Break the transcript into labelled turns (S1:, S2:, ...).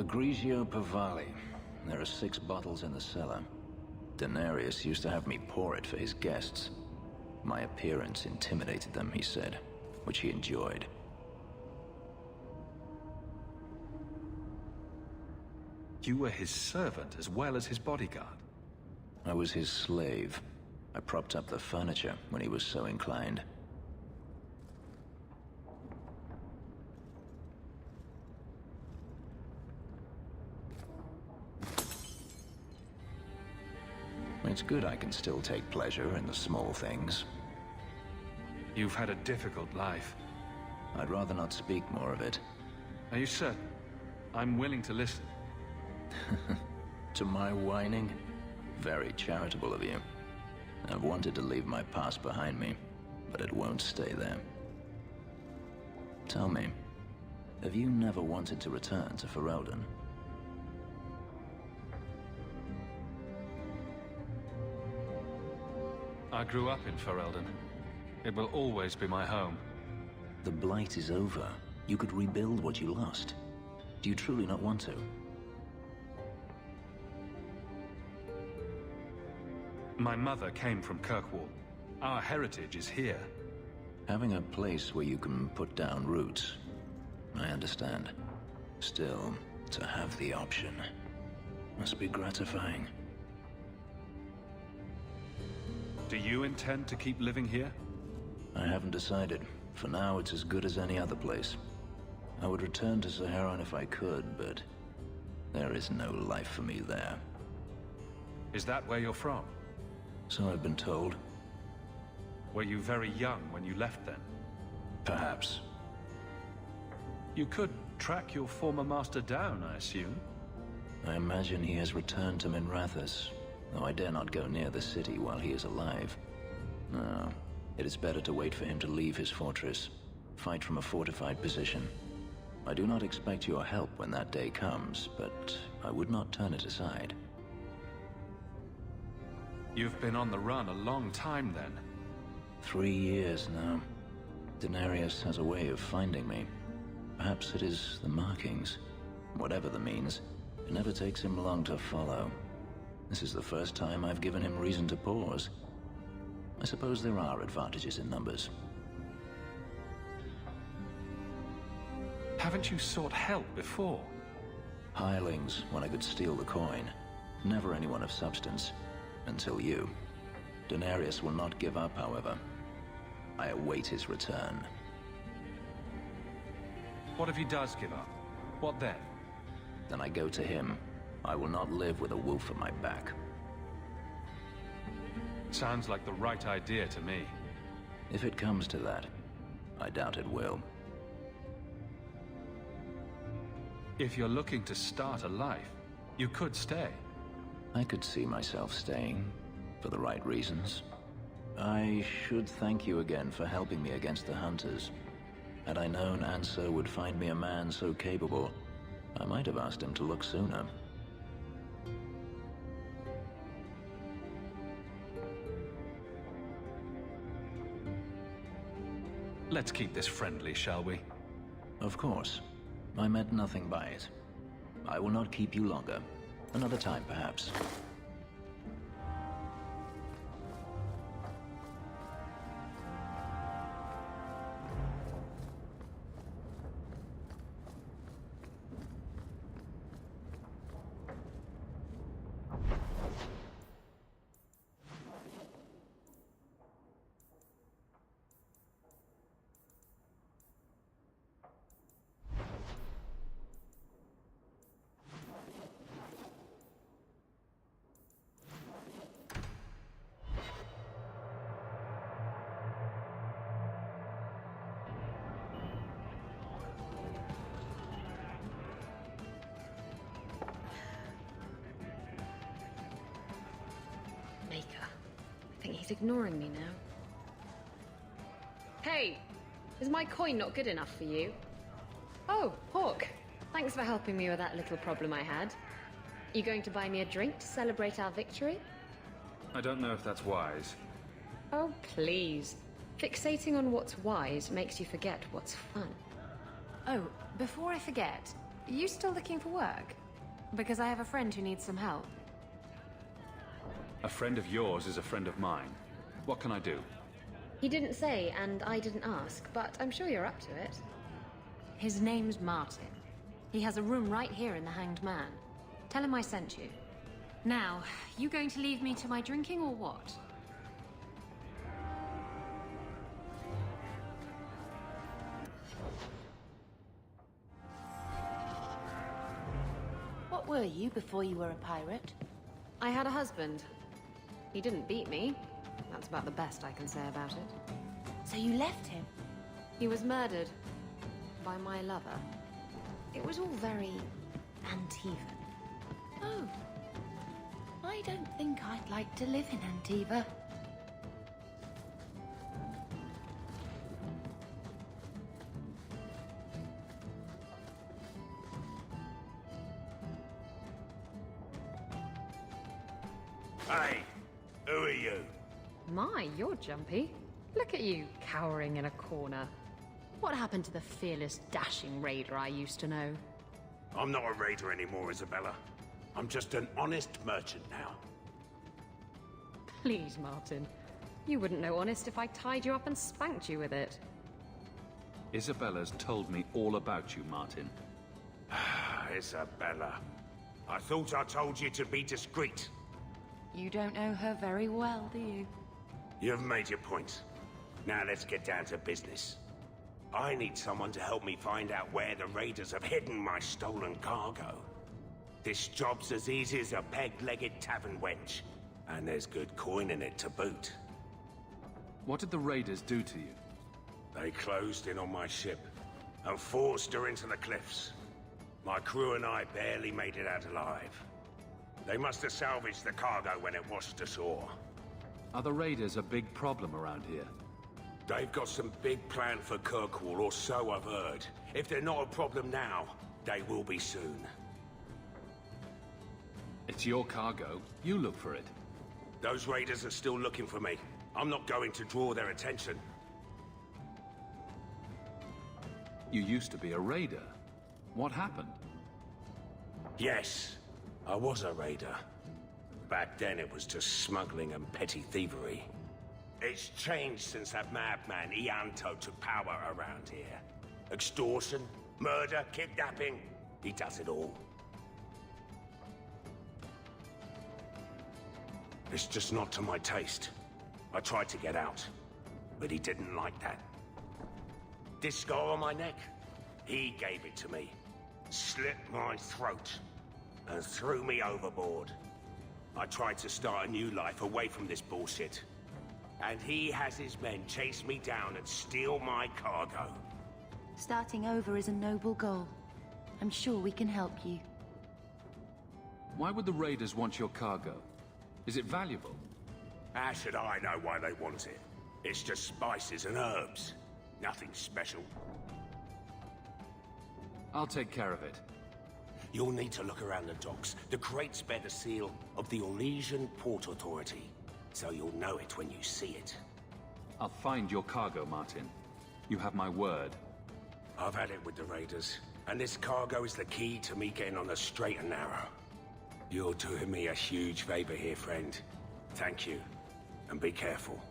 S1: Grigio Pavali. There are 6 bottles in the cellar. Denarius used to have me pour it for his guests. My appearance intimidated them, he said, which he enjoyed.
S2: You were his servant as well as his bodyguard?
S1: I was his slave. I propped up the furniture when he was so inclined. It's good I can still take pleasure in the small things.
S2: You've had a difficult life.
S1: I'd rather not speak more of it.
S2: Are you certain? I'm willing to listen.
S1: To my whining? Very charitable of you. I've wanted to leave my past behind me, but it won't stay there. Tell me, have you never wanted to return to Ferelden?
S2: I grew up in Ferelden. It will always be my home.
S1: The Blight is over. You could rebuild what you lost. Do you truly not want to?
S2: My mother came from Kirkwall. Our heritage is here.
S1: Having a place where you can put down roots. I understand. Still, to have the option must be gratifying.
S2: Do you intend to keep living here?
S1: I haven't decided. For now, it's as good as any other place. I would return to Saharan if I could, but there is no life for me there.
S2: Is that where you're from?
S1: So I've been told.
S2: Were you very young when you left then?
S1: Perhaps.
S2: You could track your former master down, I assume?
S1: I imagine he has returned to Minrathous, though I dare not go near the city while he is alive. No, it is better to wait for him to leave his fortress, fight from a fortified position. I do not expect your help when that day comes, but I would not turn it aside.
S2: You've been on the run a long time then.
S1: 3 years now. Denarius has a way of finding me. Perhaps it is the markings. Whatever the means, it never takes him long to follow. This is the first time I've given him reason to pause. I suppose there are advantages in numbers.
S2: Haven't you sought help before?
S1: Hirelings, when I could steal the coin. Never anyone of substance. Until you. Denarius will not give up, however. I await his return.
S2: What if he does give up? What then?
S1: Then I go to him. I will not live with a wolf at my back.
S2: Sounds like the right idea to me.
S1: If it comes to that, I doubt it will.
S2: If you're looking to start a life, you could stay.
S1: I could see myself staying, for the right reasons. I should thank you again for helping me against the hunters. Had I known Ansel would find me a man so capable, I might have asked him to look sooner.
S2: Let's keep this friendly, shall we?
S1: Of course. I meant nothing by it. I will not keep you longer. Another time, perhaps.
S3: I think he's ignoring me now. Hey! Is my coin not good enough for you? Oh, Hawk. Thanks for helping me with that little problem I had. You going to buy me a drink to celebrate our victory?
S2: I don't know if that's wise.
S3: Oh, please. Fixating on what's wise makes you forget what's fun. Oh, before I forget, Are you still looking for work? Because I have a friend who needs some help.
S2: A friend of yours is a friend of mine. What can I do?
S3: He didn't say, and I didn't ask, but I'm sure you're up to it. His name's Martin. He has a room right here in the Hanged Man. Tell him I sent you. Now, you going to leave me to my drinking or what?
S4: What were you before you were a pirate?
S3: I had a husband. He didn't beat me. That's about the best I can say about it.
S4: So you left him?
S3: He was murdered. By my lover. It was all very Antivan.
S4: Oh. I don't think I'd like to live in Antiva.
S5: Hey, who are you?
S3: My, you're jumpy. Look at you, cowering in a corner. What happened to the fearless, dashing raider I used to know?
S5: I'm not a raider anymore, Isabela. I'm just an honest merchant now.
S3: Please, Martin. You wouldn't know honest if I tied you up and spanked you with it.
S2: Isabela's told me all about you, Martin.
S5: Isabela. I thought I told you to be discreet.
S4: You don't know her very well, do you?
S5: You've made your point. Now let's get down to business. I need someone to help me find out where the raiders have hidden my stolen cargo. This job's as easy as a peg-legged tavern wench. And there's good coin in it to boot.
S2: What did the raiders do to you?
S5: They closed in on my ship and forced her into the cliffs. My crew and I barely made it out alive. They must have salvaged the cargo when it washed ashore.
S2: Are the raiders a big problem around here?
S5: They've got some big plan for Kirkwall, or so I've heard. If they're not a problem now, they will be soon.
S2: It's your cargo. You look for it.
S5: Those raiders are still looking for me. I'm not going to draw their attention.
S2: You used to be a raider. What happened?
S5: Yes, I was a raider. Back then it was just smuggling and petty thievery. It's changed since that madman Ianto took power around here. Extortion, murder, kidnapping. He does it all. It's just not to my taste. I tried to get out, but he didn't like that. This scar on my neck, he gave it to me. Slit my throat and threw me overboard. I tried to start a new life away from this bullshit. And he has his men chase me down and steal my cargo.
S4: Starting over is a noble goal. I'm sure we can help you.
S2: Why would the raiders want your cargo? Is it valuable?
S5: How should I know why they want it? It's just spices and herbs. Nothing special.
S2: I'll take care of it.
S5: You'll need to look around the docks. The crates bear the seal of the Orlesian Port Authority. So you'll know it when you see it.
S2: I'll find your cargo, Martin. You have my word.
S5: I've had it with the raiders, and this cargo is the key to me getting on the straight and narrow. You're doing me a huge favor here, friend. Thank you, and be careful.